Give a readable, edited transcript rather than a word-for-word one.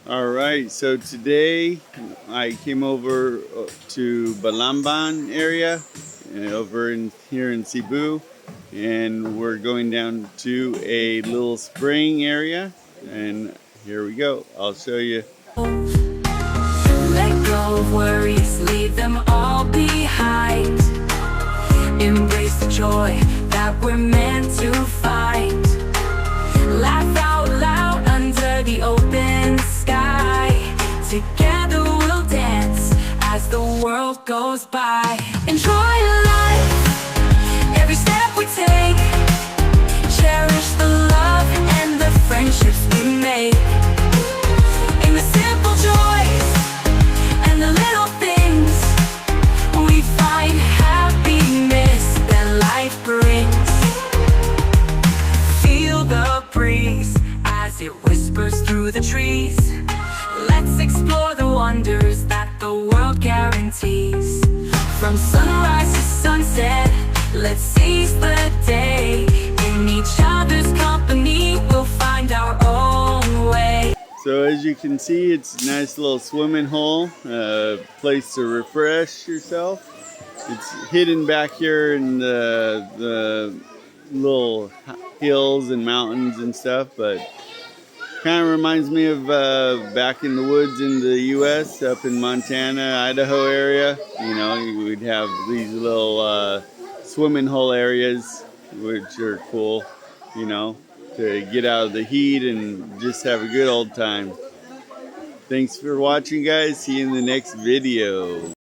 Alright, so today I came over to Balamban area over here in Cebu, and we're going down to a little spring area, and here we go. I'll show you. Let go of worries, leave them all behind. Embrace the joy that we're meant to find. Laugh out loud under the open sky. Together we'll dance as the world goes by. Enjoy life, every step we take. Cherish the love and the friendships we make. In the simple joys and the little things, we find happiness that life brings. Feel the breeze as it whispers through the trees. Let's explore the wonders that the world guarantees. From sunrise to sunset, let's seize the day. In each other's company, we'll find our own way. So as you can see, it's a nice little swimming hole, place to refresh yourself. It's hidden back here in the little hills and mountains and stuff, but kind of reminds me of back in the woods in the U.S., up in Montana, Idaho area. You know, we'd have these little swimming hole areas, which are cool, you know, to get out of the heat and just have a good old time. Thanks for watching, guys. See you in the next video.